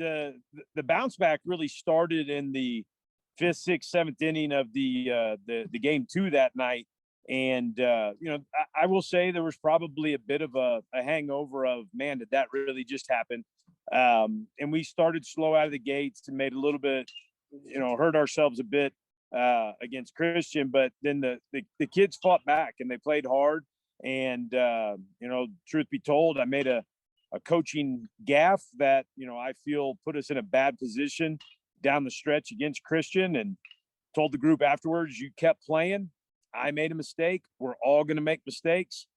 the bounce back really started in the 5th, 6th, 7th inning of the game 2 that night. And, I will say there was probably a bit of a hangover of, man, did that really just happen? And we started slow out of the gates and made a little bit, hurt ourselves a bit against Christian. But then the kids fought back and they played hard. And, truth be told, I made a coaching gaffe that, I feel put us in a bad position down the stretch against Christian, and told the group afterwards, you kept playing. I made a mistake. We're all going to make mistakes.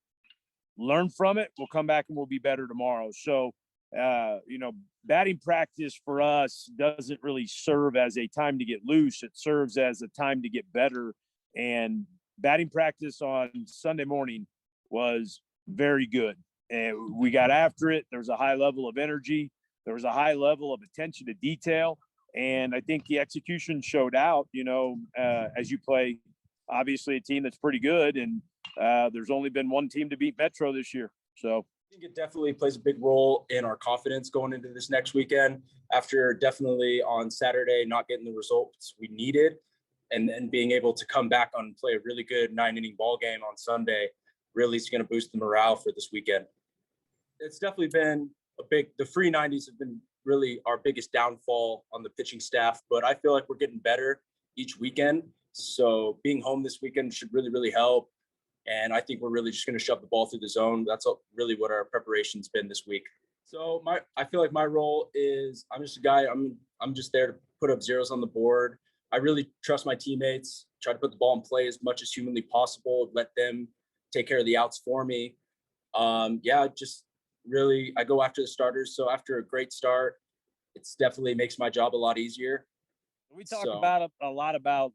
Learn from it. We'll come back and we'll be better tomorrow. So, batting practice for us doesn't really serve as a time to get loose. It serves as a time to get better. And batting practice on Sunday morning was very good. And we got after it. There was a high level of energy. There was a high level of attention to detail. And I think the execution showed out, as you play, obviously, a team that's pretty good. And there's only been one team to beat Metro this year. So I think it definitely plays a big role in our confidence going into this next weekend, after definitely on Saturday not getting the results we needed, and then being able to come back on and play a really good 9-inning ball game on Sunday really is going to boost the morale for this weekend. It's definitely been the free 90s have been really our biggest downfall on the pitching staff, but I feel like we're getting better each weekend. So being home this weekend should really, really help. And I think we're really just going to shove the ball through the zone. That's really what our preparation's been this week. So I feel like my role is, I'm just a guy, I'm just there to put up zeros on the board. I really trust my teammates, try to put the ball in play as much as humanly possible, let them take care of the outs for me. Just really, I go after the starters. So after a great start, it's definitely makes my job a lot easier. We talk about a lot about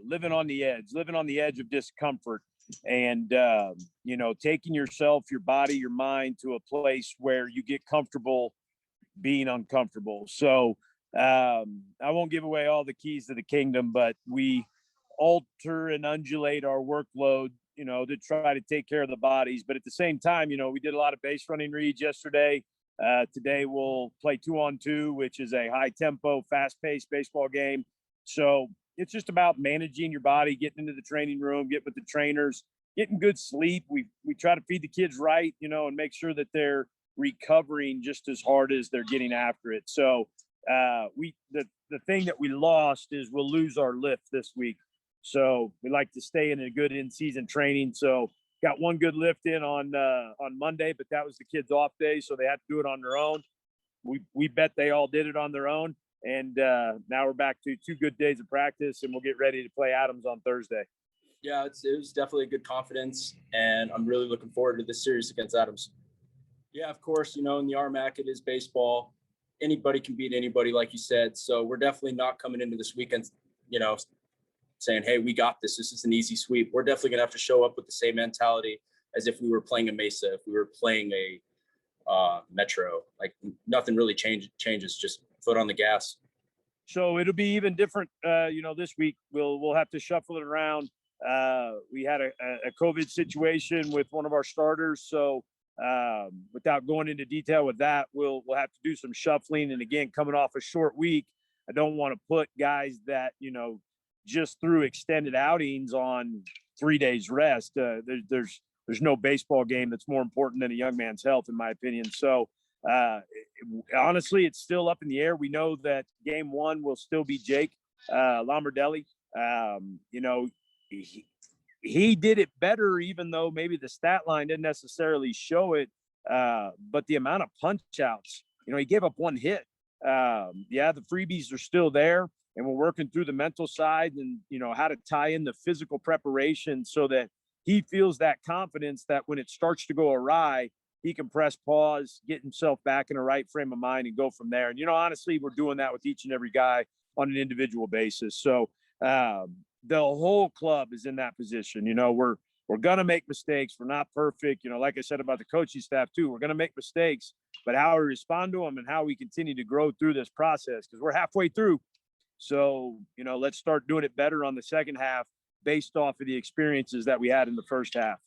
living on the edge of discomfort, and taking yourself, your body, your mind to a place where you get comfortable being uncomfortable. So I won't give away all the keys to the kingdom, but we alter and undulate our workload, to try to take care of the bodies. But at the same time, we did a lot of base running reads yesterday. Today we'll play 2-on-2, which is a high tempo, fast paced baseball game. So it's just about managing your body, getting into the training room, getting with the trainers, getting good sleep. We try to feed the kids right, and make sure that they're recovering just as hard as they're getting after it. So the thing that we lost is we'll lose our lift this week. So we like to stay in a good in-season training. So got one good lift in on Monday, but that was the kids' off day, so they had to do it on their own. We bet they all did it on their own. And now we're back to 2 good days of practice, and we'll get ready to play Adams on Thursday. Yeah, it was definitely a good confidence, and I'm really looking forward to this series against Adams. Yeah, of course, in the RMAC, it is baseball. Anybody can beat anybody, like you said. So we're definitely not coming into this weekend, saying, hey, we got this. This is an easy sweep. We're definitely going to have to show up with the same mentality as if we were playing a Mesa, if we were playing a Metro. Like nothing really changes, just foot on the gas. So it'll be even different. This week we'll have to shuffle it around. We had a COVID situation with one of our starters. So without going into detail with that, we'll have to do some shuffling. And again, coming off a short week, I don't want to put guys that, just through extended outings on 3 days rest. There's no baseball game that's more important than a young man's health, in my opinion. So honestly, it's still up in the air. We know that game 1 will still be Jake Lombardelli. He did it better, even though maybe the stat line didn't necessarily show it. But the amount of punch outs, he gave up 1 hit. The freebies are still there, and we're working through the mental side and, how to tie in the physical preparation so that he feels that confidence that when it starts to go awry, he can press pause, get himself back in a right frame of mind and go from there. And, honestly, we're doing that with each and every guy on an individual basis. So the whole club is in that position. We're going to make mistakes. We're not perfect. Like I said about the coaching staff too, we're going to make mistakes, but how we respond to them and how we continue to grow through this process, because we're halfway through. So, let's start doing it better on the second half based off of the experiences that we had in the first half.